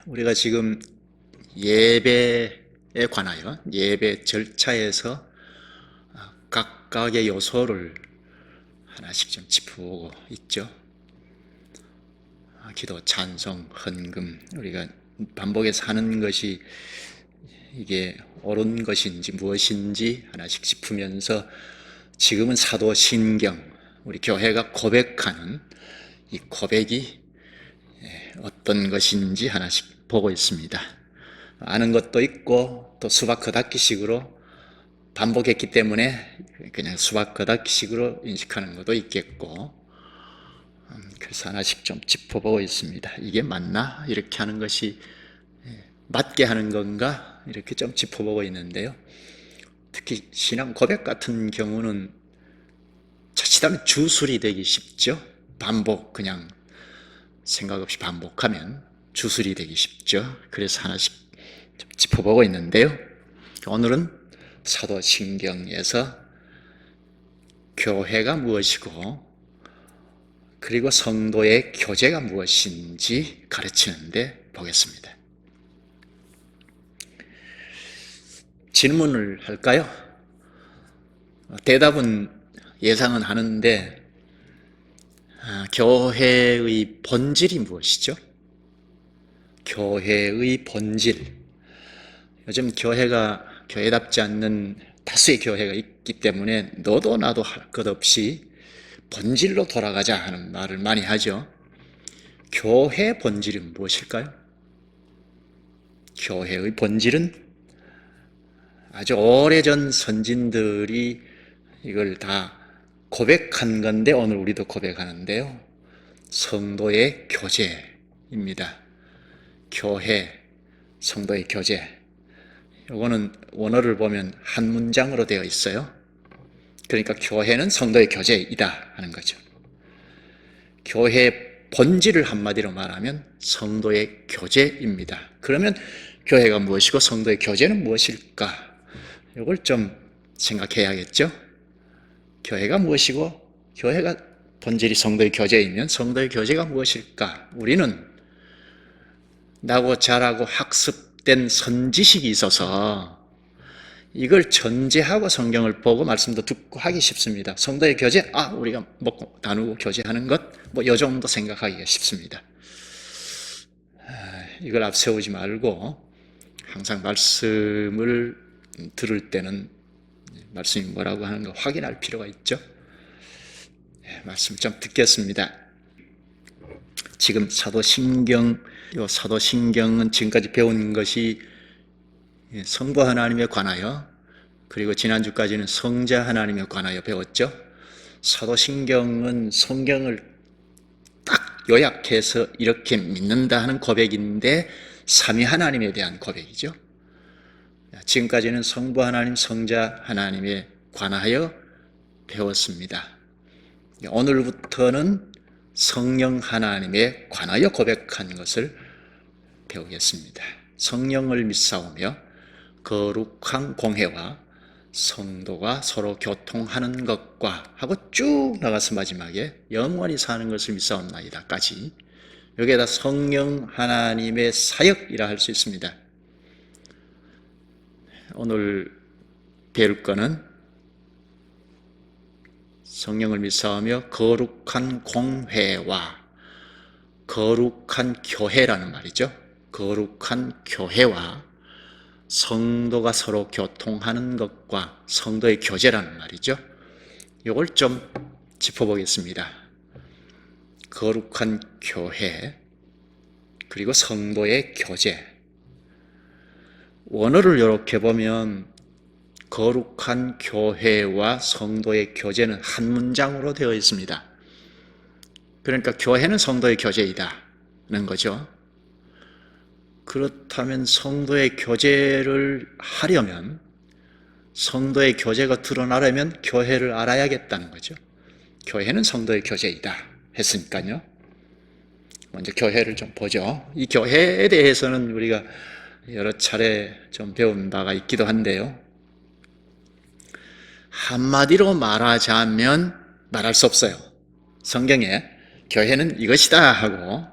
우리가 지금 예배에 관하여 예배 절차에서 각각의 요소를 하나씩 좀 짚어보고 있죠. 기도, 찬송, 헌금, 우리가 반복해서 하는 것이 이게 옳은 것인지 무엇인지 하나씩 짚으면서 지금은 사도신경, 우리 교회가 고백하는 이 고백이 어떤 것인지 하나씩 보고 있습니다. 아는 것도 있고 또 수박 겉핥기식으로 반복했기 때문에 그냥 수박 겉핥기식으로 인식하는 것도 있겠고, 그래서 하나씩 좀 짚어보고 있습니다. 이게 맞나? 이렇게 하는 것이 맞게 하는 건가? 이렇게 좀 짚어보고 있는데요. 특히 신앙 고백 같은 경우는 자칫하면 주술이 되기 쉽죠. 반복, 그냥 생각 없이 반복하면 주술이 되기 쉽죠. 그래서 하나씩 좀 짚어보고 있는데요. 오늘은 사도신경에서 교회가 무엇이고 그리고 성도의 교제가 무엇인지 가르치는데 보겠습니다. 질문을 할까요? 대답은 예상은 하는데, 교회의 본질이 무엇이죠? 교회의 본질. 요즘 교회가 교회답지 않는 다수의 교회가 있기 때문에 너도 나도 할 것 없이 본질로 돌아가자 하는 말을 많이 하죠. 교회 본질은 무엇일까요? 교회의 본질은 아주 오래전 선진들이 이걸 다 고백한 건데 오늘 우리도 고백하는데요. 성도의 교제입니다. 교회, 성도의 교제. 이거는 원어를 보면 한 문장으로 되어 있어요. 그러니까 교회는 성도의 교제이다 하는 거죠. 교회의 본질을 한마디로 말하면 성도의 교제입니다. 그러면 교회가 무엇이고 성도의 교제는 무엇일까? 이걸 좀 생각해야겠죠. 교회가 무엇이고 교회가 본질이 성도의 교제이면 성도의 교제가 무엇일까? 우리는 나고 자라고 학습된 선지식이 있어서 이걸 전제하고 성경을 보고 말씀도 듣고 하기 쉽습니다. 성도의 교제, 우리가 먹고 나누고 교제하는 것, 요 정도 생각하기가 쉽습니다. 이걸 앞세우지 말고 항상 말씀을 들을 때는 말씀이 뭐라고 하는 거 확인할 필요가 있죠. 말씀 좀 듣겠습니다. 지금 사도신경은 지금까지 배운 것이 성부 하나님에 관하여, 그리고 지난주까지는 성자 하나님에 관하여 배웠죠. 사도신경은 성경을 딱 요약해서 이렇게 믿는다 하는 고백인데 삼위 하나님에 대한 고백이죠. 지금까지는 성부 하나님, 성자 하나님에 관하여 배웠습니다. 오늘부터는 성령 하나님에 관하여 고백한 것을 배우겠습니다. 성령을 믿사오며 거룩한 공회와 성도가 서로 교통하는 것과 하고 쭉 나가서 마지막에 영원히 사는 것을 믿사옵나이다까지, 여기에다 성령 하나님의 사역이라 할 수 있습니다. 오늘 배울 거는 성령을 믿사오며 거룩한 공회와 거룩한 교회라는 말이죠. 거룩한 교회와 성도가 서로 교통하는 것과 성도의 교제라는 말이죠. 이걸 좀 짚어보겠습니다. 거룩한 교회, 그리고 성도의 교제. 원어를 이렇게 보면 거룩한 교회와 성도의 교제는 한 문장으로 되어 있습니다. 그러니까 교회는 성도의 교제이다는 거죠. 그렇다면 성도의 교제를 하려면, 성도의 교제가 드러나려면 교회를 알아야겠다는 거죠. 교회는 성도의 교제이다 했으니까요. 먼저 교회를 좀 보죠. 이 교회에 대해서는 우리가 여러 차례 좀 배운 바가 있기도 한데요. 한마디로 말하자면 말할 수 없어요. 성경에 교회는 이것이다 하고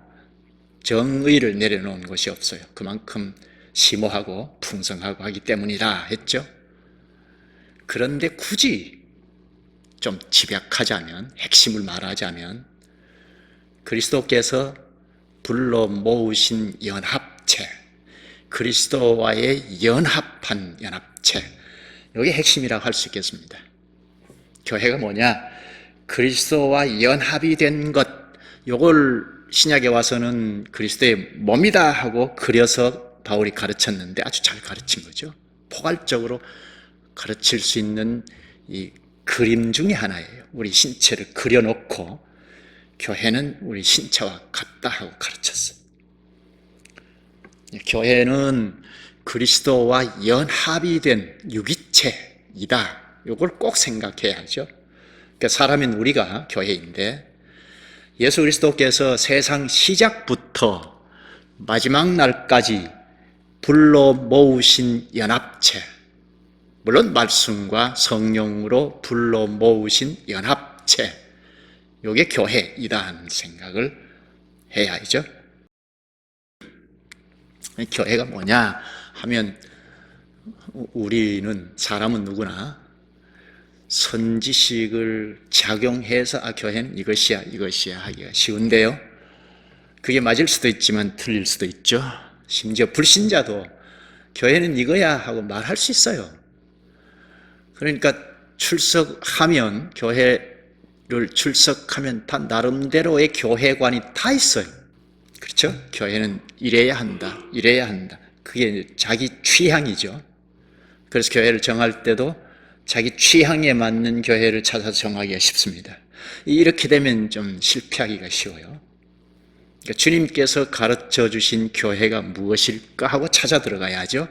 정의를 내려놓은 곳이 없어요. 그만큼 심오하고 풍성하고 하기 때문이라 했죠. 그런데 굳이 좀 집약하자면, 핵심을 말하자면 그리스도께서 불러 모으신 연합체, 그리스도와의 연합한 연합체, 이게 핵심이라고 할 수 있겠습니다. 교회가 뭐냐? 그리스도와 연합이 된 것, 이걸 신약에 와서는 그리스도의 몸이다 하고 그려서 바울이 가르쳤는데 아주 잘 가르친 거죠. 포괄적으로 가르칠 수 있는 이 그림 중에 하나예요. 우리 신체를 그려놓고 교회는 우리 신체와 같다 하고 가르쳤어요. 교회는 그리스도와 연합이 된 유기체이다. 이걸 꼭 생각해야죠. 그러니까 사람인 우리가 교회인데 예수 그리스도께서 세상 시작부터 마지막 날까지 불러 모으신 연합체, 물론 말씀과 성령으로 불러 모으신 연합체, 이게 교회이다 하는 생각을 해야죠. 교회가 뭐냐 하면 우리는, 사람은 누구나 선지식을 작용해서 교회는 이것이야 하기가 쉬운데요. 그게 맞을 수도 있지만 틀릴 수도 있죠. 심지어 불신자도 교회는 이거야 하고 말할 수 있어요. 그러니까 출석하면, 교회를 출석하면 다 나름대로의 교회관이 다 있어요. 그렇죠? 교회는 이래야 한다, 이래야 한다. 그게 자기 취향이죠. 그래서 교회를 정할 때도 자기 취향에 맞는 교회를 찾아서 정하기가 쉽습니다. 이렇게 되면 좀 실패하기가 쉬워요. 그러니까 주님께서 가르쳐 주신 교회가 무엇일까 하고 찾아 들어가야죠.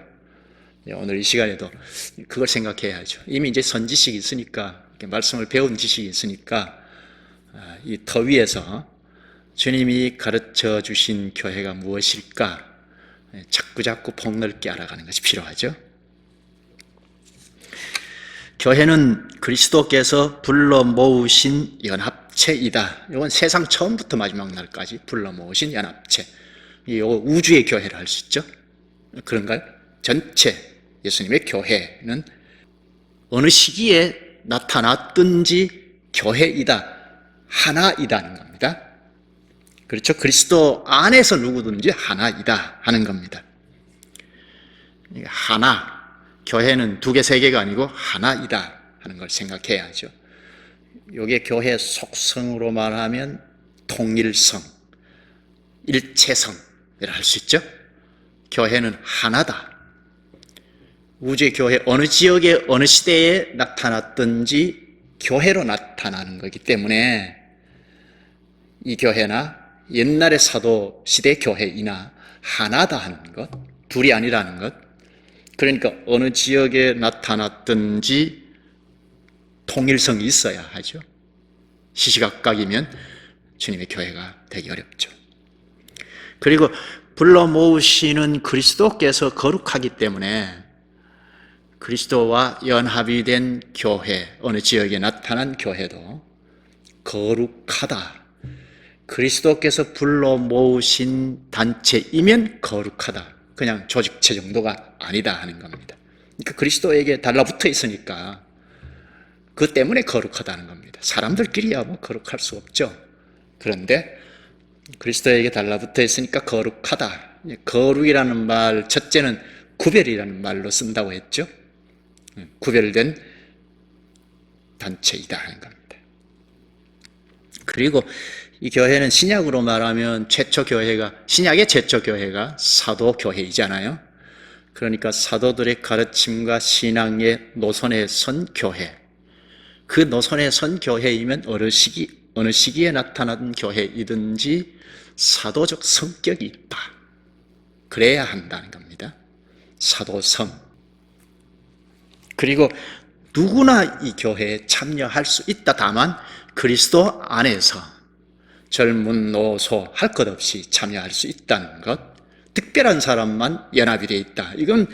오늘 이 시간에도 그걸 생각해야죠. 이미 이제 선지식이 있으니까, 말씀을 배운 지식이 있으니까 이 터 위에서 주님이 가르쳐 주신 교회가 무엇일까 자꾸 폭넓게 알아가는 것이 필요하죠. 교회는 그리스도께서 불러 모으신 연합체이다. 이건 세상 처음부터 마지막 날까지 불러 모으신 연합체. 이 우주의 교회를 할 수 있죠. 그런가요? 전체 예수님의 교회는 어느 시기에 나타났든지 교회이다, 하나이다는 겁니다. 그렇죠? 그리스도 안에서 누구든지 하나이다 하는 겁니다. 하나, 교회는 두 개, 세 개가 아니고 하나이다 하는 걸 생각해야죠. 이게 교회의 속성으로 말하면 통일성, 일체성이라 할 수 있죠. 교회는 하나다. 우주의 교회, 어느 지역에 어느 시대에 나타났든지 교회로 나타나는 거기 때문에 이 교회나 옛날의 사도 시대 교회이나 하나다 하는 것, 둘이 아니라는 것. 그러니까 어느 지역에 나타났든지 통일성이 있어야 하죠. 시시각각이면 주님의 교회가 되기 어렵죠. 그리고 불러 모으시는 그리스도께서 거룩하기 때문에 그리스도와 연합이 된 교회, 어느 지역에 나타난 교회도 거룩하다. 그리스도께서 불러 모으신 단체이면 거룩하다. 그냥 조직체 정도가 아니다 하는 겁니다. 그러니까 그리스도에게 달라붙어 있으니까 그 때문에 거룩하다는 겁니다. 사람들끼리야 뭐 거룩할 수 없죠. 그런데 그리스도에게 달라붙어 있으니까 거룩하다. 거룩이라는 말, 첫째는 구별이라는 말로 쓴다고 했죠. 구별된 단체이다 하는 겁니다. 그리고 이 교회는 신약으로 말하면 최초 교회가, 신약의 최초 교회가 사도교회이잖아요. 그러니까 사도들의 가르침과 신앙의 노선에 선 교회, 그 노선에 선 교회이면 어느 시기에 나타난 교회이든지 사도적 성격이 있다. 그래야 한다는 겁니다. 사도성. 그리고 누구나 이 교회에 참여할 수 있다. 다만 그리스도 안에서 젊은 노소 할 것 없이 참여할 수 있다는 것, 특별한 사람만 연합이 되어 있다. 이건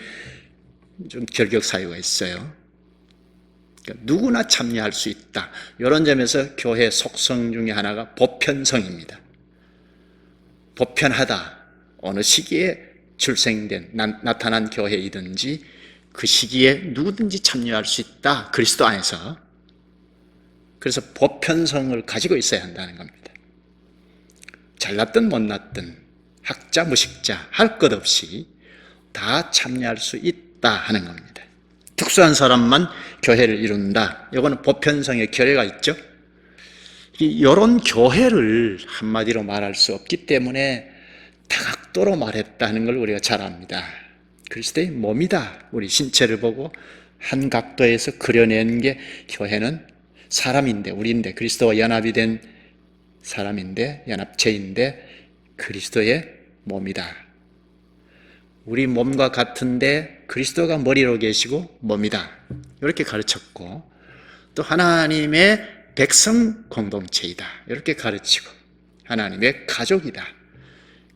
좀 결격 사유가 있어요. 그러니까 누구나 참여할 수 있다. 이런 점에서 교회 속성 중에 하나가 보편성입니다. 보편하다. 어느 시기에 출생된 나타난 교회이든지 그 시기에 누구든지 참여할 수 있다. 그리스도 안에서. 그래서 보편성을 가지고 있어야 한다는 겁니다. 잘났든 못났든 학자 무식자 할 것 없이 다 참여할 수 있다 하는 겁니다. 특수한 사람만 교회를 이룬다. 이거는 보편성의 결여가 있죠. 이런 교회를 한마디로 말할 수 없기 때문에 다각도로 말했다는 걸 우리가 잘 압니다. 그리스도의 몸이다. 우리 신체를 보고 한 각도에서 그려낸 게 교회는 사람인데, 우리인데, 그리스도와 연합이 된 사람인데, 연합체인데 그리스도의 몸이다. 우리 몸과 같은데 그리스도가 머리로 계시고 몸이다. 이렇게 가르쳤고, 또 하나님의 백성 공동체이다. 이렇게 가르치고, 하나님의 가족이다.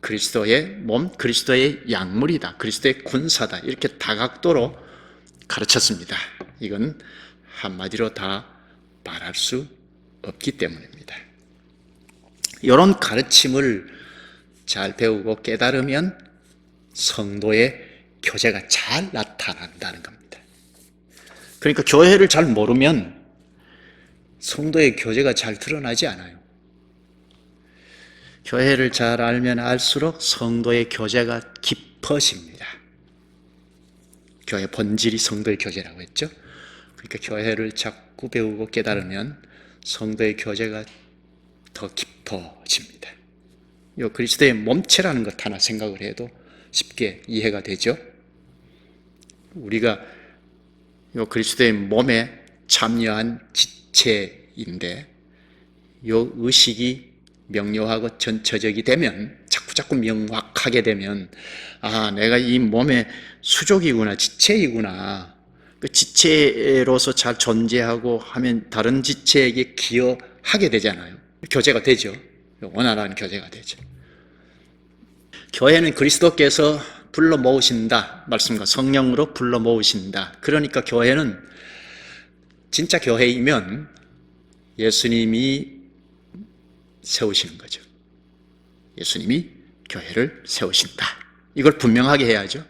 그리스도의 몸, 그리스도의 약물이다. 그리스도의 군사다. 이렇게 다각도로 가르쳤습니다. 이건 한마디로 다 말할 수 없기 때문입니다. 이런 가르침을 잘 배우고 깨달으면 성도의 교제가 잘 나타난다는 겁니다. 그러니까 교회를 잘 모르면 성도의 교제가 잘 드러나지 않아요. 교회를 잘 알면 알수록 성도의 교제가 깊어집니다. 교회 본질이 성도의 교제라고 했죠. 그러니까 교회를 자꾸 배우고 깨달으면 성도의 교제가 더 깊어집니다. 이 그리스도의 몸체라는 것 하나 생각을 해도 쉽게 이해가 되죠. 우리가 이 그리스도의 몸에 참여한 지체인데, 이 의식이 명료하고 전처적이 되면, 자꾸 명확하게 되면, 아, 내가 이 몸의 수족이구나, 지체이구나. 그 지체로서 잘 존재하고 하면 다른 지체에게 기여하게 되잖아요. 교제가 되죠. 원활한 교제가 되죠. 교회는 그리스도께서 불러 모으신다. 말씀과 성령으로 불러 모으신다. 그러니까 교회는 진짜 교회이면 예수님이 세우시는 거죠. 예수님이 교회를 세우신다. 이걸 분명하게 해야죠.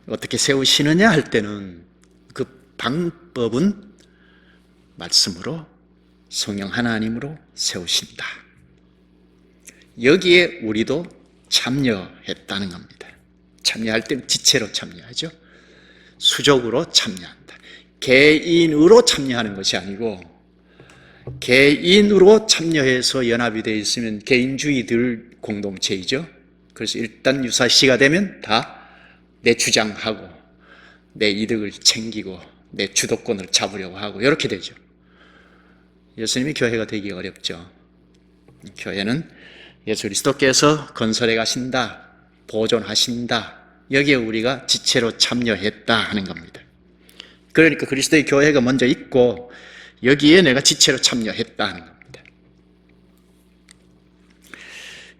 어떻게 세우시느냐 할 때는 그 방법은 말씀으로, 성령 하나님으로 세우신다. 여기에 우리도 참여했다는 겁니다. 참여할 때는 지체로 참여하죠. 수족으로 참여한다. 개인으로 참여하는 것이 아니고, 개인으로 참여해서 연합이 되어 있으면 개인주의들 공동체이죠. 그래서 일단 유사시가 되면 다 내 주장하고 내 이득을 챙기고 내 주도권을 잡으려고 하고 이렇게 되죠. 예수님이 교회가 되기 어렵죠. 교회는 예수 그리스도께서 건설해 가신다, 보존하신다, 여기에 우리가 지체로 참여했다 하는 겁니다. 그러니까 그리스도의 교회가 먼저 있고 여기에 내가 지체로 참여했다 하는 겁니다.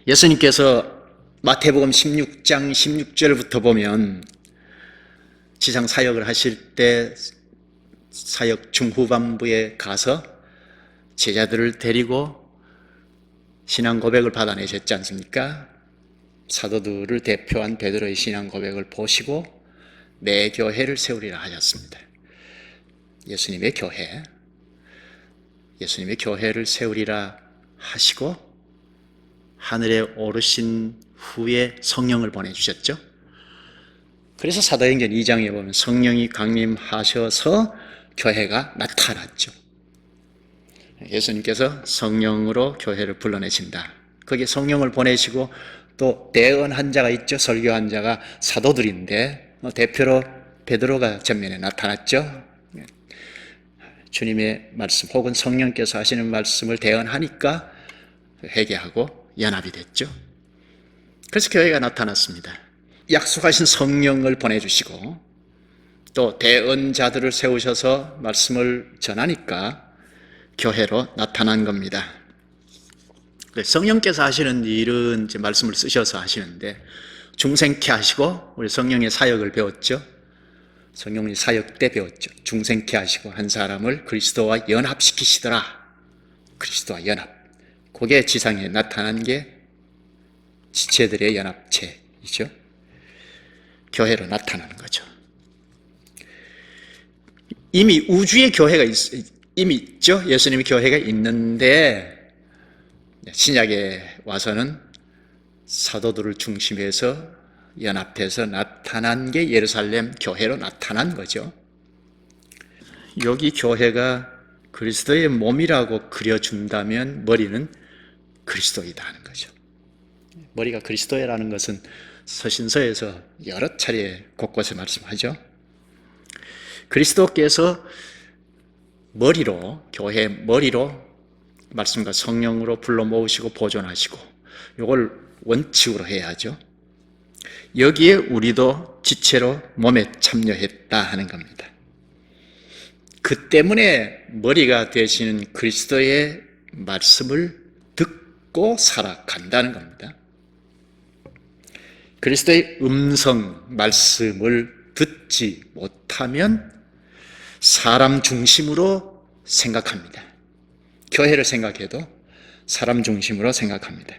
예수님께서 마태복음 16장 16절부터 보면 지상 사역을 하실 때 사역 중후반부에 가서 제자들을 데리고 신앙 고백을 받아내셨지 않습니까? 사도들을 대표한 베드로의 신앙 고백을 보시고 내 교회를 세우리라 하셨습니다. 예수님의 교회를 세우리라 하시고 하늘에 오르신 후에 성령을 보내주셨죠. 그래서 사도행전 2장에 보면 성령이 강림하셔서 교회가 나타났죠. 예수님께서 성령으로 교회를 불러내신다. 거기에 성령을 보내시고 또 대언한 자가 있죠. 설교한 자가 사도들인데 대표로 베드로가 전면에 나타났죠. 주님의 말씀 혹은 성령께서 하시는 말씀을 대언하니까 회개하고 연합이 됐죠. 그래서 교회가 나타났습니다. 약속하신 성령을 보내주시고 또 대언자들을 세우셔서 말씀을 전하니까 교회로 나타난 겁니다. 성령께서 하시는 일은 이제 말씀을 쓰셔서 하시는데 중생케 하시고, 우리 성령의 사역을 배웠죠. 성령의 사역 때 배웠죠. 중생케 하시고 한 사람을 그리스도와 연합시키시더라. 그리스도와 연합. 그게 지상에 나타난 게 지체들의 연합체이죠. 교회로 나타나는 거죠. 이미 우주의 교회가 이미 있죠. 예수님의 교회가 있는데 신약에 와서는 사도들을 중심해서 연합해서 나타난 게 예루살렘 교회로 나타난 거죠. 여기 교회가 그리스도의 몸이라고 그려준다면 머리는 그리스도이다 하는 거죠. 머리가 그리스도라는 것은 서신서에서 여러 차례 곳곳에 말씀하죠. 그리스도께서 머리로, 교회 머리로 말씀과 성령으로 불러 모으시고 보존하시고 이걸 원칙으로 해야죠. 여기에 우리도 지체로 몸에 참여했다 하는 겁니다. 그 때문에 머리가 되시는 그리스도의 말씀을 듣고 살아간다는 겁니다. 그리스도의 음성, 말씀을 듣지 못하면 사람 중심으로 생각합니다. 교회를 생각해도 사람 중심으로 생각합니다.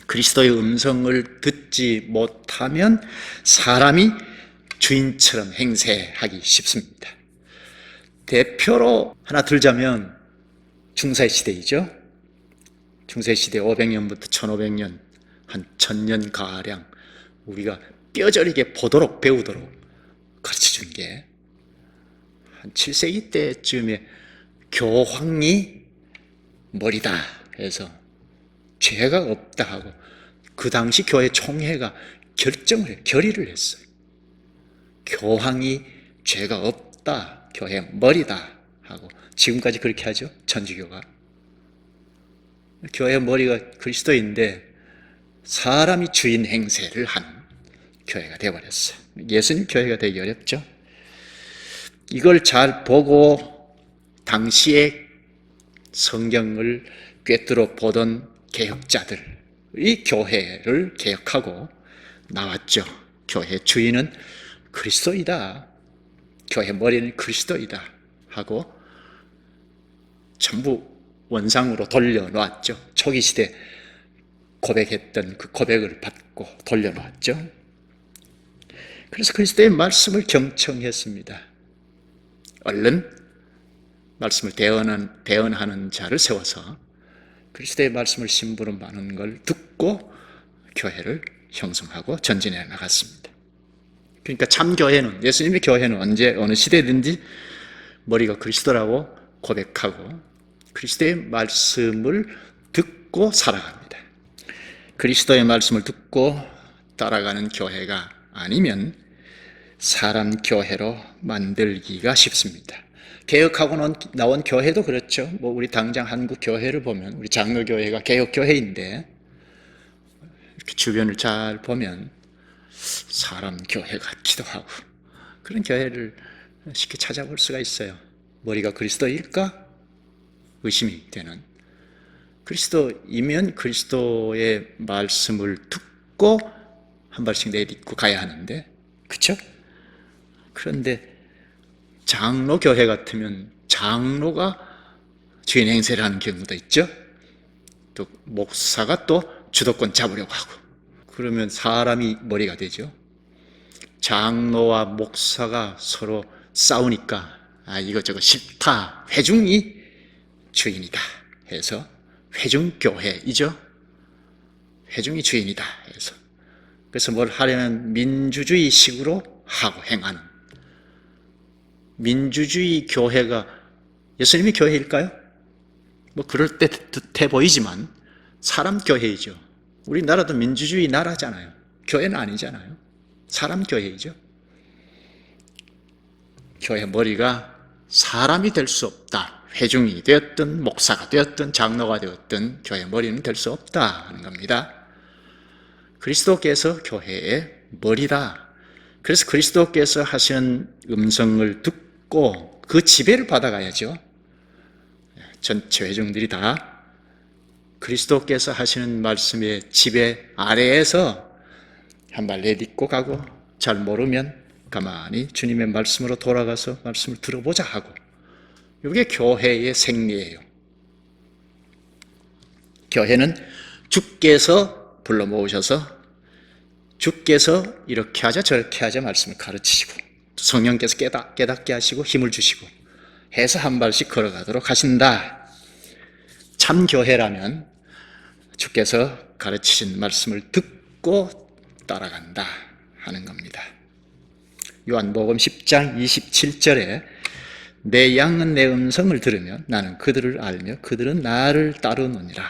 그리스도의 음성을 듣지 못하면 사람이 주인처럼 행세하기 쉽습니다. 대표로 하나 들자면 중세시대이죠. 중세시대 500년부터 1500년, 한 1000년가량 우리가 뼈저리게 보도록 배우도록 가르쳐준 게 한 7세기 때쯤에 교황이 머리다 해서 죄가 없다 하고 그 당시 교회 총회가 결의를 했어요. 교황이 죄가 없다, 교회 머리다 하고 지금까지 그렇게 하죠. 천주교가. 교회 머리가 그리스도인데 사람이 주인 행세를 한 교회가 되어버렸어요. 예수님 교회가 되기 어렵죠. 이걸 잘 보고 당시에 성경을 꿰뚫어 보던 개혁자들이 교회를 개혁하고 나왔죠. 교회 주인은 그리스도이다. 교회 머리는 그리스도이다 하고 전부 원상으로 돌려놓았죠. 초기 시대 고백했던 그 고백을 받고 돌려놓았죠. 그래서 그리스도의 말씀을 경청했습니다. 얼른 말씀을 대언하는 자를 세워서 그리스도의 말씀을 심부름 하는 걸 듣고 교회를 형성하고 전진해 나갔습니다. 그러니까 참 교회는, 예수님의 교회는 언제 어느 시대든지 머리가 그리스도라고 고백하고 그리스도의 말씀을 듣고 살아갑니다. 그리스도의 말씀을 듣고 따라가는 교회가 아니면 사람 교회로 만들기가 쉽습니다. 개혁하고 나온 교회도 그렇죠. 우리 당장 한국 교회를 보면 우리 장로교회가 개혁교회인데 이렇게 주변을 잘 보면 사람 교회 같기도 하고 그런 교회를 쉽게 찾아볼 수가 있어요. 머리가 그리스도일까? 의심이 되는. 그리스도이면 그리스도의 말씀을 듣고 한 발씩 내딛고 가야 하는데, 그렇죠? 그런데 장로교회 같으면 장로가 주인 행세를 하는 경우도 있죠. 또 목사가 또 주도권 잡으려고 하고 그러면 사람이 머리가 되죠. 장로와 목사가 서로 싸우니까 이것저것 싫다, 회중이 주인이다 해서 회중교회이죠. 회중이 주인이다 해서 그래서 뭘 하려면 민주주의식으로 하고 행하는 민주주의 교회가 예수님의 교회일까요? 그럴 듯해 보이지만 사람 교회이죠. 우리나라도 민주주의 나라잖아요. 교회는 아니잖아요. 사람 교회이죠. 교회 머리가 사람이 될 수 없다. 회중이 되었든 목사가 되었든 장로가 되었든 교회 머리는 될 수 없다 하는 겁니다. 그리스도께서 교회의 머리다. 그래서 그리스도께서 하시는 음성을 듣고 그 지배를 받아가야죠. 전체 회중들이 다 그리스도께서 하시는 말씀의 지배 아래에서 한 발 내딛고 가고 잘 모르면 가만히 주님의 말씀으로 돌아가서 말씀을 들어보자 하고 이게 교회의 생리예요. 교회는 주께서 불러 모으셔서 주께서 이렇게 하자 저렇게 하자 말씀을 가르치시고 성령께서 깨닫게 하시고 힘을 주시고 해서 한 발씩 걸어가도록 하신다. 참 교회라면 주께서 가르치신 말씀을 듣고 따라간다 하는 겁니다. 요한복음 10장 27절에 내 양은 내 음성을 들으면 나는 그들을 알며 그들은 나를 따르느니라.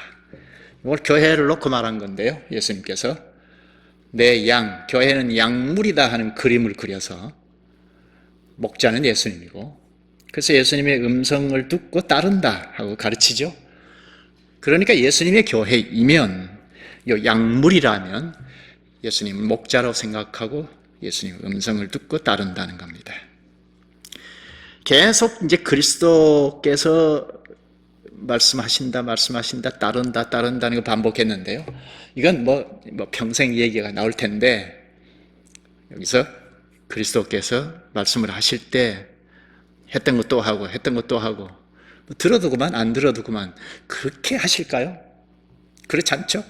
이걸 교회를 놓고 말한 건데요. 예수님께서 내 양, 교회는 약물이다 하는 그림을 그려서 목자는 예수님이고 그래서 예수님의 음성을 듣고 따른다 하고 가르치죠. 그러니까 예수님의 교회이면 이 약물이라면 예수님을 목자로 생각하고 예수님의 음성을 듣고 따른다는 겁니다. 계속 이제 그리스도께서 말씀하신다, 따른다는 걸 반복했는데요. 이건 뭐 평생 얘기가 나올 텐데, 여기서 그리스도께서 말씀을 하실 때 했던 것 또 하고, 들어도 그만, 안 들어도 그만, 그렇게 하실까요? 그렇지 않죠?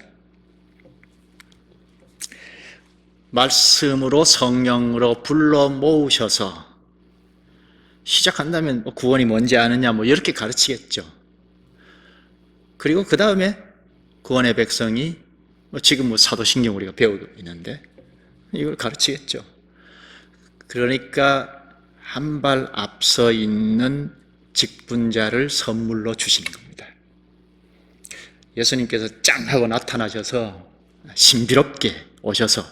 말씀으로 성령으로 불러 모으셔서 시작한다면 구원이 뭔지 아느냐 이렇게 가르치겠죠. 그리고 그 다음에 구원의 백성이 지금 사도신경 우리가 배우고 있는데 이걸 가르치겠죠. 그러니까 한 발 앞서 있는 직분자를 선물로 주시는 겁니다. 예수님께서 짱 하고 나타나셔서 신비롭게 오셔서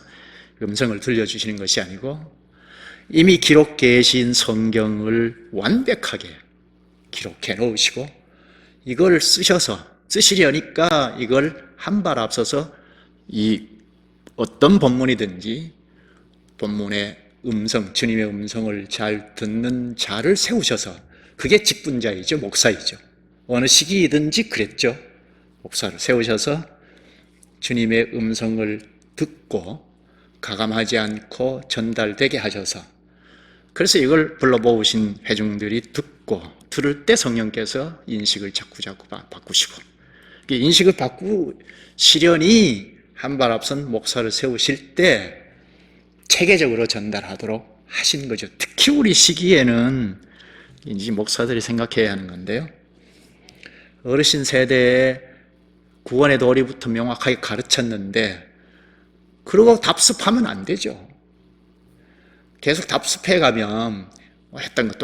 음성을 들려주시는 것이 아니고 이미 기록 계신 성경을 완벽하게 기록해 놓으시고 이걸 쓰시려니까 이걸 한 발 앞서서 이 어떤 본문이든지 본문의 음성, 주님의 음성을 잘 듣는 자를 세우셔서 그게 직분자이죠, 목사이죠. 어느 시기이든지 그랬죠. 목사를 세우셔서 주님의 음성을 듣고 가감하지 않고 전달되게 하셔서 그래서 이걸 불러 모으신 회중들이 듣고 들을 때 성령께서 인식을 자꾸 바꾸시고 인식을 바꾸시려니 한 발 앞선 목사를 세우실 때 체계적으로 전달하도록 하신 거죠. 특히 우리 시기에는 이제 목사들이 생각해야 하는 건데요. 어르신 세대에 구원의 도리부터 명확하게 가르쳤는데 그러고 답습하면 안 되죠. 계속 답습해 가면 했던 것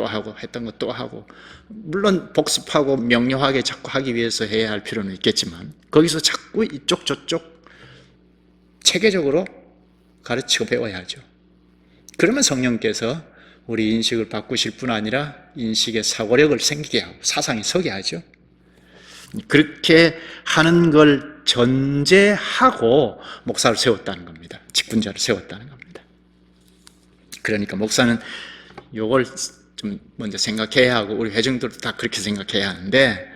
또 하고 물론 복습하고 명료하게 자꾸 하기 위해서 해야 할 필요는 있겠지만 거기서 자꾸 이쪽 저쪽 체계적으로 가르치고 배워야죠. 그러면 성령께서 우리 인식을 바꾸실 뿐 아니라 인식의 사고력을 생기게 하고 사상이 서게 하죠. 그렇게 하는 걸 전제하고 목사를 세웠다는 겁니다. 직분자를 세웠다는 겁니다. 그러니까 목사는 이걸 좀 먼저 생각해야 하고 우리 회중들도 다 그렇게 생각해야 하는데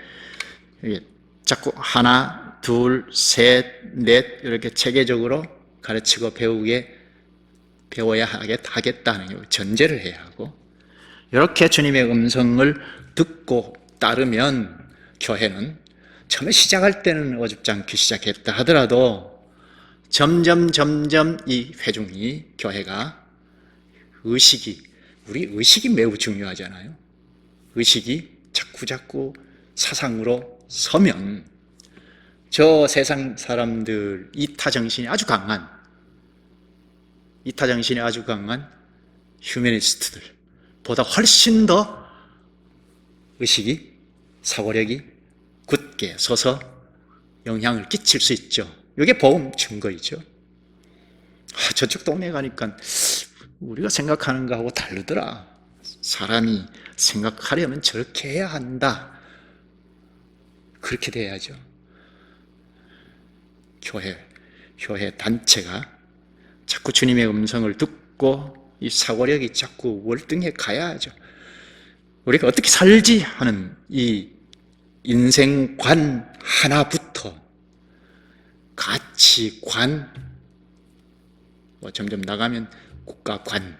자꾸 하나, 둘, 셋, 넷 이렇게 체계적으로 가르치고 배워야 하겠다는 전제를 해야 하고 이렇게 주님의 음성을 듣고 따르면 교회는 처음에 시작할 때는 어줍지 않게 시작했다 하더라도 점점 이 회중이 교회가 우리 의식이 매우 중요하잖아요. 의식이 자꾸 사상으로 서면 저 세상 사람들 이타정신이 아주 강한 휴머니스트들보다 훨씬 더 의식이 사고력이 굳게 서서 영향을 끼칠 수 있죠. 이게 복음 증거이죠. 저쪽 동네 가니까 우리가 생각하는 거하고 다르더라. 사람이 생각하려면 저렇게 해야 한다. 그렇게 돼야죠. 교회 단체가 자꾸 주님의 음성을 듣고 이 사고력이 자꾸 월등해 가야죠. 우리가 어떻게 살지 하는 이 인생관 하나부터 가치관, 점점 나가면 국가관,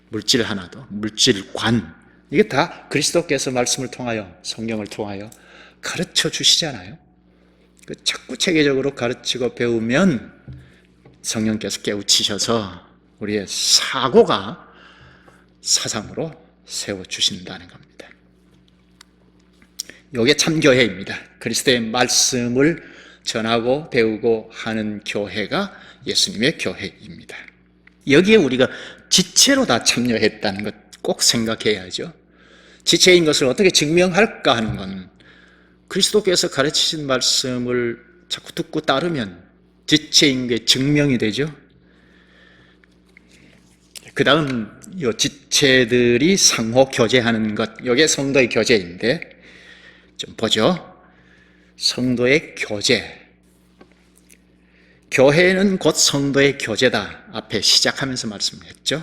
물질 하나 더, 물질관, 이게 다 그리스도께서 말씀을 통하여 성경을 통하여 가르쳐 주시잖아요. 자꾸 체계적으로 가르치고 배우면 성령께서 깨우치셔서 우리의 사고가 사상으로 세워주신다는 겁니다. 이게 참교회입니다. 그리스도의 말씀을 전하고 배우고 하는 교회가 예수님의 교회입니다. 여기에 우리가 지체로 다 참여했다는 것 꼭 생각해야죠. 지체인 것을 어떻게 증명할까 하는 건 그리스도께서 가르치신 말씀을 자꾸 듣고 따르면 지체인 게 증명이 되죠. 그 다음 이 지체들이 상호 교제하는 것, 이게 성도의 교제인데 좀 보죠. 성도의 교제. 교회는 곧 성도의 교제다. 앞에 시작하면서 말씀했죠.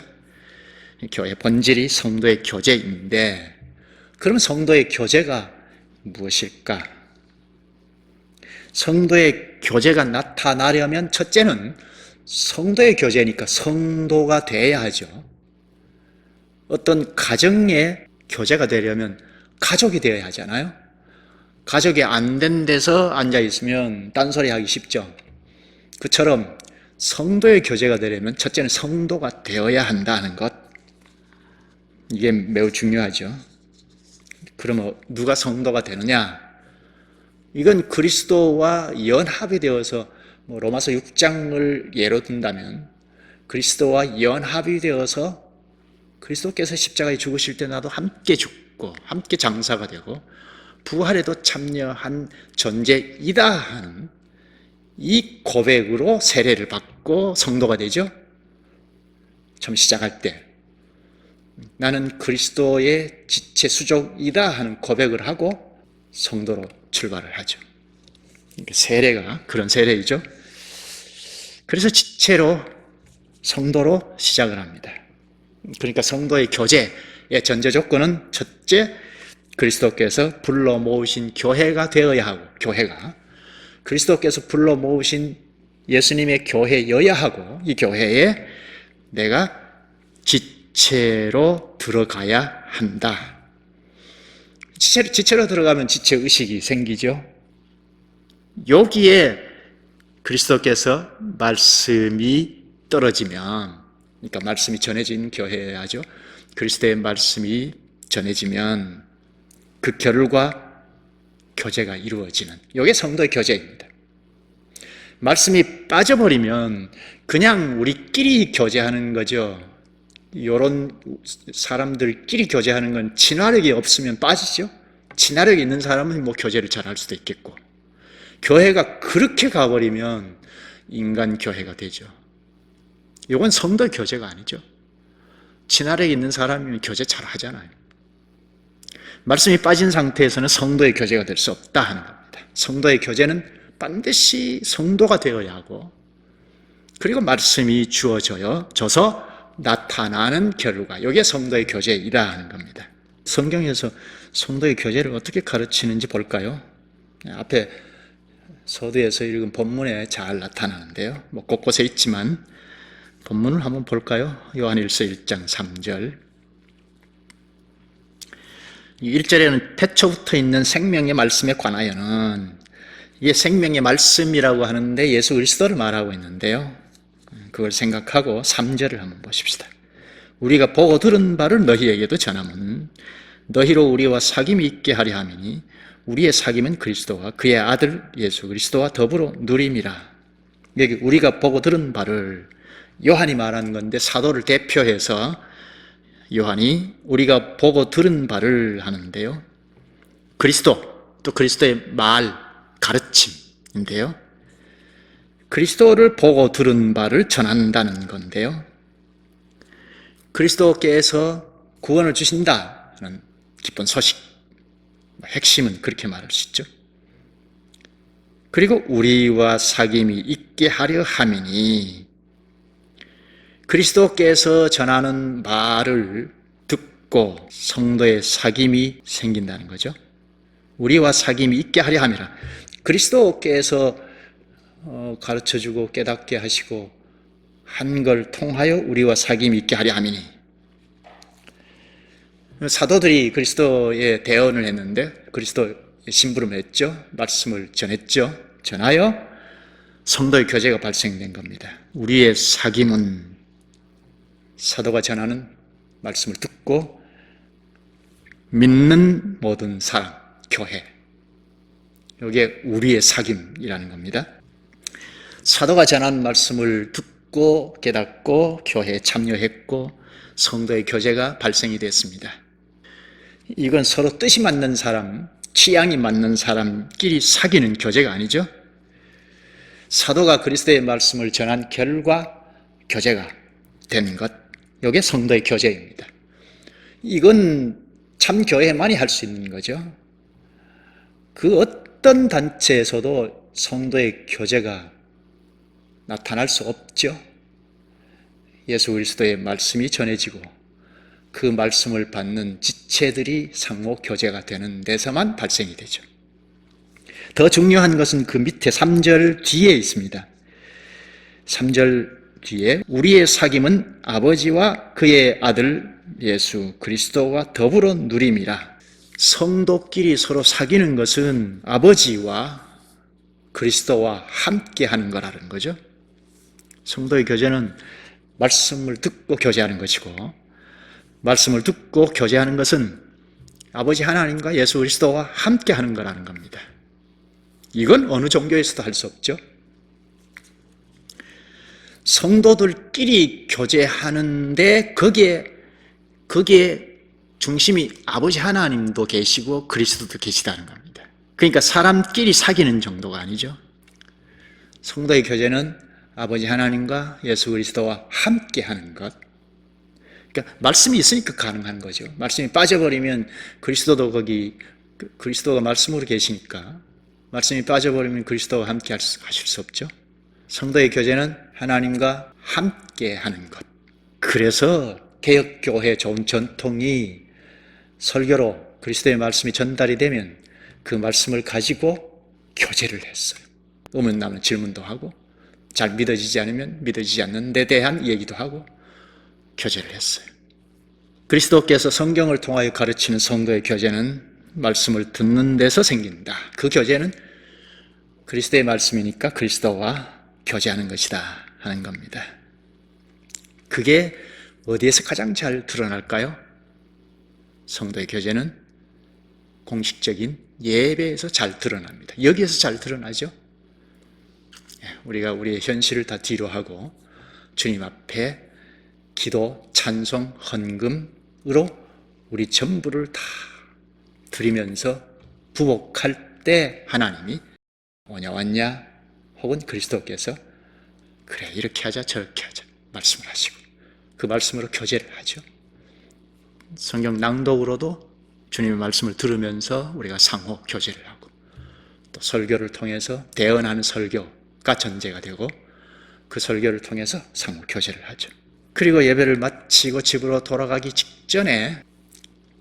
교회 본질이 성도의 교제인데 그럼 성도의 교제가 무엇일까? 성도의 교제가 나타나려면 첫째는 성도의 교제니까 성도가 돼야 하죠. 어떤 가정의 교제가 되려면 가족이 되어야 하잖아요. 가족이 안 된 데서 앉아 있으면 딴소리 하기 쉽죠. 그처럼 성도의 교제가 되려면 첫째는 성도가 되어야 한다는 것, 이게 매우 중요하죠. 그러면 누가 성도가 되느냐? 이건 그리스도와 연합이 되어서 로마서 6장을 예로 든다면 그리스도와 연합이 되어서 그리스도께서 십자가에 죽으실 때 나도 함께 죽고 함께 장사가 되고 부활에도 참여한 존재이다 하는 이 고백으로 세례를 받고 성도가 되죠. 처음 시작할 때 나는 그리스도의 지체 수족이다 하는 고백을 하고 성도로 출발을 하죠. 세례가 그런 세례이죠. 그래서 지체로 성도로 시작을 합니다. 그러니까 성도의 교제의 전제 조건은 첫째, 그리스도께서 불러 모으신 교회가 되어야 하고, 교회가 그리스도께서 불러 모으신 예수님의 교회여야 하고, 이 교회에 내가 지체로 들어가야 한다. 지체로 들어가면 지체의식이 생기죠. 여기에 그리스도께서 말씀이 떨어지면, 그러니까 말씀이 전해진 교회야죠. 그리스도의 말씀이 전해지면 그 결과 교제가 이루어지는, 이게 성도의 교제입니다. 말씀이 빠져버리면 그냥 우리끼리 교제하는 거죠. 이런 사람들끼리 교제하는 건 친화력이 없으면 빠지죠. 친화력이 있는 사람은 교제를 잘 할 수도 있겠고, 교회가 그렇게 가버리면 인간 교회가 되죠. 이건 성도의 교제가 아니죠. 친화력이 있는 사람이면 교제 잘 하잖아요. 말씀이 빠진 상태에서는 성도의 교제가 될 수 없다 하는 겁니다. 성도의 교제는 반드시 성도가 되어야 하고, 그리고 말씀이 주어져서 나타나는 결과, 이게 성도의 교제이다 하는 겁니다. 성경에서 성도의 교제를 어떻게 가르치는지 볼까요? 앞에 서두에서 읽은 본문에 잘 나타나는데요. 곳곳에 있지만 본문을 한번 볼까요? 요한일서 1장 3절. 1절에는 태초부터 있는 생명의 말씀에 관하여는, 이게 생명의 말씀이라고 하는데 예수 그리스도를 말하고 있는데요. 그걸 생각하고 3절을 한번 보십시다. 우리가 보고 들은 바를 너희에게도 전하면 너희로 우리와 사귐이 있게 하려 함이니 우리의 사귐은 그리스도와 그의 아들 예수 그리스도와 더불어 누림이라. 여기 우리가 보고 들은 바를 요한이 말하는 건데, 사도를 대표해서 요한이 우리가 보고 들은 바를 하는데요. 그리스도, 또 그리스도의 말, 가르침인데요. 그리스도를 보고 들은 바를 전한다는 건데요. 그리스도께서 구원을 주신다는 기쁜 소식, 핵심은 그렇게 말할 수 있죠. 그리고 우리와 사귐이 있게 하려 함이니, 그리스도께서 전하는 말을 듣고 성도의 사귐이 생긴다는 거죠. 우리와 사귐이 있게 하려 함이라. 그리스도께서 가르쳐주고 깨닫게 하시고 한 걸 통하여 우리와 사귐이 있게 하려 함이니. 사도들이 그리스도의 대언을 했는데 그리스도의 심부름을 했죠. 말씀을 전했죠. 전하여 성도의 교제가 발생된 겁니다. 우리의 사귐은 사도가 전하는 말씀을 듣고 믿는 모든 사람, 교회, 이게 우리의 사귐이라는 겁니다. 사도가 전하는 말씀을 듣고 깨닫고 교회에 참여했고 성도의 교제가 발생이 됐습니다. 이건 서로 뜻이 맞는 사람, 취향이 맞는 사람끼리 사귀는 교제가 아니죠. 사도가 그리스도의 말씀을 전한 결과 교제가 된 것, 이게 성도의 교제입니다. 이건 참 교회만이 할 수 있는 거죠. 그 어떤 단체에서도 성도의 교제가 나타날 수 없죠. 예수 그리스도의 말씀이 전해지고 그 말씀을 받는 지체들이 상호 교제가 되는 데서만 발생이 되죠. 더 중요한 것은 그 밑에 3절 뒤에 있습니다. 3절 뒤에 우리의 사귐은 아버지와 그의 아들 예수 그리스도와 더불어 누림이라. 성도끼리 서로 사귀는 것은 아버지와 그리스도와 함께 하는 거라는 거죠. 성도의 교제는 말씀을 듣고 교제하는 것이고, 말씀을 듣고 교제하는 것은 아버지 하나님과 예수 그리스도와 함께 하는 거라는 겁니다. 이건 어느 종교에서도 할 수 없죠. 성도들끼리 교제하는데 거기에 중심이 아버지 하나님도 계시고 그리스도도 계시다는 겁니다. 그러니까 사람끼리 사귀는 정도가 아니죠. 성도의 교제는 아버지 하나님과 예수 그리스도와 함께 하는 것. 그러니까 말씀이 있으니까 가능한 거죠. 말씀이 빠져버리면 그리스도가 말씀으로 계시니까 말씀이 빠져버리면 그리스도와 함께 하실 수 없죠. 성도의 교제는 하나님과 함께 하는 것. 그래서 개혁교회 좋은 전통이 설교로 그리스도의 말씀이 전달이 되면 그 말씀을 가지고 교제를 했어요. 의문나면 질문도 하고 잘 믿어지지 않으면 믿어지지 않는 데 대한 얘기도 하고 교제를 했어요. 그리스도께서 성경을 통하여 가르치는 성도의 교제는 말씀을 듣는 데서 생긴다. 그 교제는 그리스도의 말씀이니까 그리스도와 교제하는 것이다 하는 겁니다. 그게 어디에서 가장 잘 드러날까요? 성도의 교제는 공식적인 예배에서 잘 드러납니다. 여기에서 잘 드러나죠. 우리가 우리의 현실을 다 뒤로 하고 주님 앞에 기도, 찬송, 헌금으로 우리 전부를 다 드리면서 부복할 때 하나님이 오냐 왔냐 혹은 그리스도께서 그래 이렇게 하자 저렇게 하자 말씀을 하시고 그 말씀으로 교제를 하죠. 성경 낭독으로도 주님의 말씀을 들으면서 우리가 상호 교제를 하고 또 설교를 통해서 대언하는 설교가 전제가 되고 그 설교를 통해서 상호 교제를 하죠. 그리고 예배를 마치고 집으로 돌아가기 직전에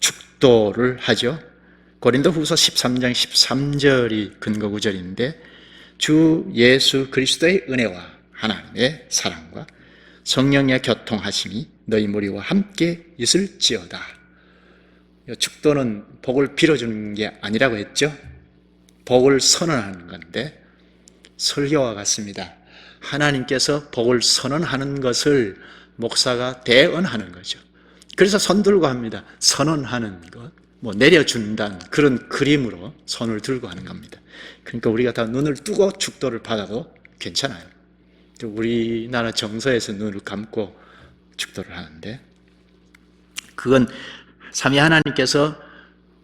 축도를 하죠. 고린도후서 13장 13절이 근거 구절인데 주 예수 그리스도의 은혜와 하나님의 사랑과 성령의 교통하심이 너희 무리와 함께 있을지어다. 축도는 복을 빌어주는 게 아니라고 했죠. 복을 선언하는 건데 설교와 같습니다. 하나님께서 복을 선언하는 것을 목사가 대언하는 거죠. 그래서 손 들고 합니다. 선언하는 것, 내려준다는 그런 그림으로 손을 들고 하는 겁니다. 그러니까 우리가 다 눈을 뜨고 축도를 받아도 괜찮아요. 우리나라 정서에서 눈을 감고 축도를 하는데 그건 삼위 하나님께서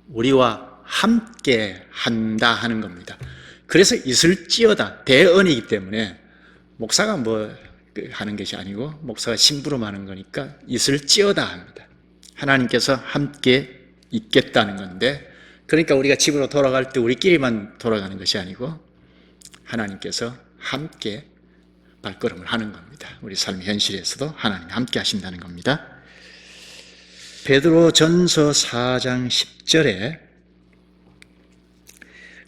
우리와 함께 한다 하는 겁니다. 그래서 있을지어다 대언이기 때문에 목사가 하는 것이 아니고 목사가 심부름 하는 거니까 있을지어다 합니다. 하나님께서 함께 있겠다는 건데 그러니까 우리가 집으로 돌아갈 때 우리끼리만 돌아가는 것이 아니고 하나님께서 함께 발걸음을 하는 겁니다. 우리 삶의 현실에서도 하나님이 함께 하신다는 겁니다. 베드로 전서 4장 10절에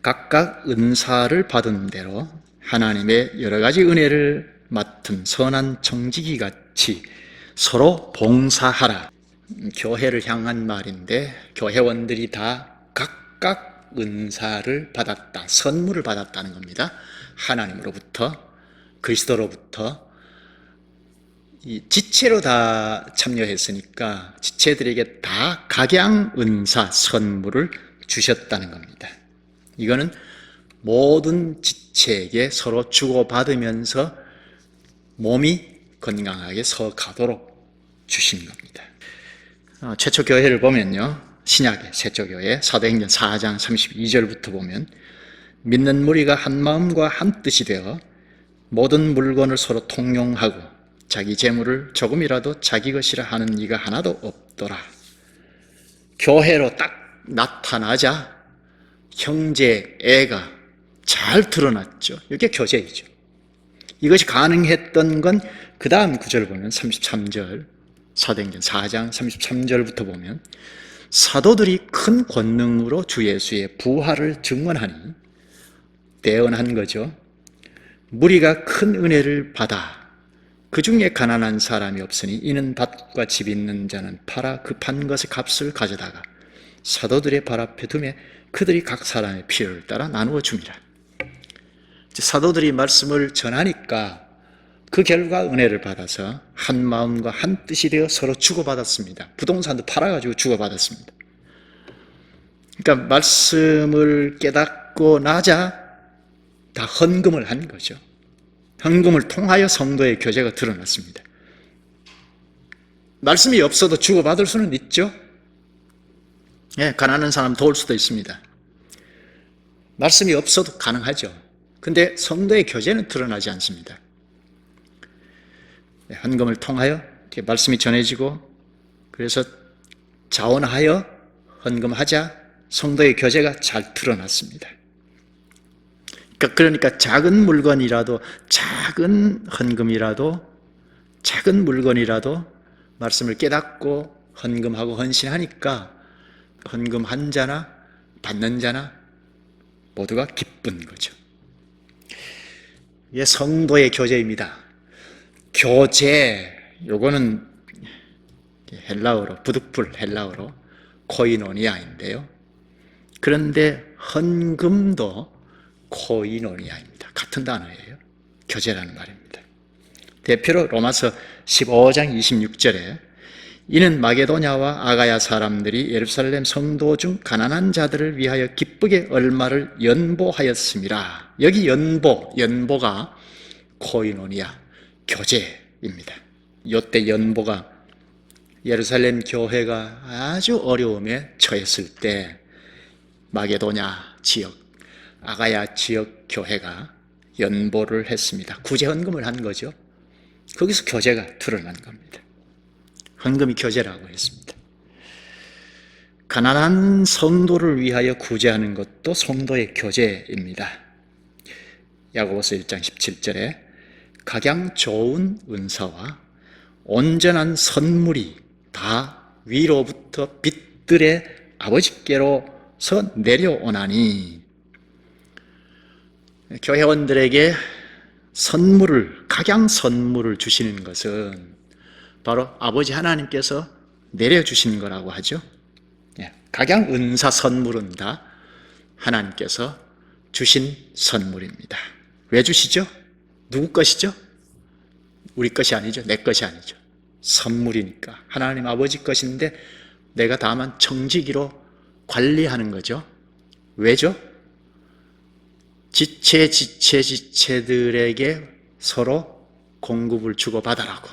각각 은사를 받은 대로 하나님의 여러 가지 은혜를 맡은 선한 청지기 같이 서로 봉사하라. 교회를 향한 말인데 교회원들이 다 각각 은사를 받았다. 선물을 받았다는 겁니다. 하나님으로부터, 그리스도로부터 이 지체로 다 참여했으니까 지체들에게 다 각양 은사 선물을 주셨다는 겁니다. 이거는 모든 지체에게 서로 주고받으면서 몸이 건강하게 서가도록 주신 겁니다. 최초 교회를 보면요, 신약의 최초 교회 사도행전 4장 32절부터 보면 믿는 무리가 한 마음과 한 뜻이 되어 모든 물건을 서로 통용하고 자기 재물을 조금이라도 자기 것이라 하는 이가 하나도 없더라. 교회로 딱 나타나자 형제, 애가 잘 드러났죠. 이게 교제이죠. 이것이 가능했던 건 그 다음 구절을 보면 33절, 사도행전 4장 33절부터 보면 사도들이 큰 권능으로 주 예수의 부활을 증언하니 대언한 거죠. 무리가 큰 은혜를 받아 그 중에 가난한 사람이 없으니 이는 밭과 집 있는 자는 팔아 급한 것의 값을 가져다가 사도들의 발 앞에 두매 그들이 각 사람의 필요를 따라 나누어 줍니다. 사도들이 말씀을 전하니까 그 결과 은혜를 받아서 한 마음과 한 뜻이 되어 서로 주고받았습니다. 부동산도 팔아가지고 주고받았습니다. 그러니까 말씀을 깨닫고 나자 다 헌금을 한 거죠. 헌금을 통하여 성도의 교제가 드러났습니다. 말씀이 없어도 주고받을 수는 있죠. 예, 가난한 사람 도울 수도 있습니다. 말씀이 없어도 가능하죠. 근데 성도의 교제는 드러나지 않습니다. 헌금을 통하여 말씀이 전해지고 그래서 자원하여 헌금하자 성도의 교제가 잘 드러났습니다. 그러니까 작은 물건이라도 작은 헌금이라도 작은 물건이라도 말씀을 깨닫고 헌금하고 헌신하니까 헌금한 자나 받는 자나 모두가 기쁜 거죠. 이게 성도의 교제입니다. 교제, 요거는 헬라어로, 부득불 헬라어로 코이노니아인데요. 그런데 헌금도 코이노니아입니다. 같은 단어예요. 교제라는 말입니다. 대표로 로마서 15장 26절에 이는 마게도냐와 아가야 사람들이 예루살렘 성도 중 가난한 자들을 위하여 기쁘게 얼마를 연보하였음이라. 여기 연보가 코이노니아, 교제입니다. 이때 연보가 예루살렘 교회가 아주 어려움에 처했을 때 마게도냐 지역, 아가야 지역 교회가 연보를 했습니다. 구제 헌금을 한 거죠. 거기서 교제가 드러난 겁니다. 헌금이 교제라고 했습니다. 가난한 성도를 위하여 구제하는 것도 성도의 교제입니다. 야고보서 1장 17절에 각양 좋은 은사와 온전한 선물이 다 위로부터 빛들의 아버지께로서 내려오나니 교회원들에게 각양 선물을 주시는 것은 바로 아버지 하나님께서 내려주신 거라고 하죠. 각양 은사 선물은 다 하나님께서 주신 선물입니다. 왜 주시죠? 누구 것이죠? 우리 것이 아니죠. 내 것이 아니죠. 선물이니까 하나님 아버지 것인데 내가 다만 청지기로 관리하는 거죠. 왜죠? 지체들에게 서로 공급을 주고받아라고.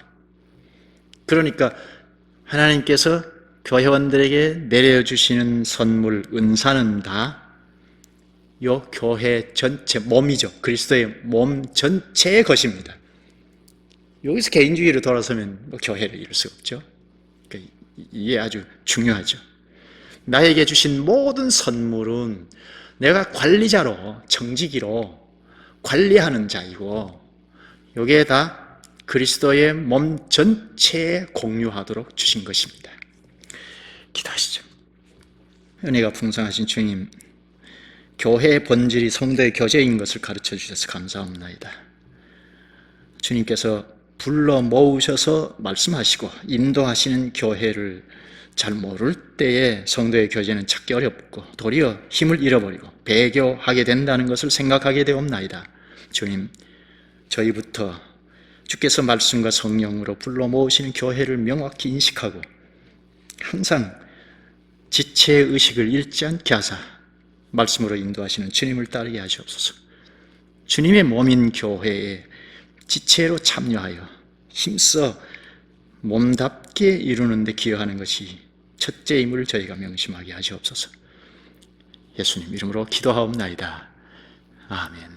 그러니까 하나님께서 교회원들에게 내려주시는 선물, 은사는 다 요 교회 전체 몸이죠. 그리스도의 몸 전체의 것입니다. 여기서 개인주의로 돌아서면 교회를 이룰 수 없죠. 그러니까 이게 아주 중요하죠. 나에게 주신 모든 선물은 내가 관리자로, 청지기로 관리하는 자이고 여기에 다 그리스도의 몸 전체에 공유하도록 주신 것입니다. 기도하시죠. 은혜가 풍성하신 주님, 교회의 본질이 성도의 교제인 것을 가르쳐 주셔서 감사합니다. 주님께서 불러 모으셔서 말씀하시고 인도하시는 교회를 잘 모를 때에 성도의 교제는 찾기 어렵고 도리어 힘을 잃어버리고 배교하게 된다는 것을 생각하게 되옵나이다. 주님, 저희부터 주께서 말씀과 성령으로 불러 모으시는 교회를 명확히 인식하고 항상 지체의 의식을 잃지 않게 하사 말씀으로 인도하시는 주님을 따르게 하시옵소서. 주님의 몸인 교회에 지체로 참여하여 힘써 몸답게 이루는 데 기여하는 것이 첫째임을 저희가 명심하게 하시옵소서. 예수님 이름으로 기도하옵나이다. 아멘.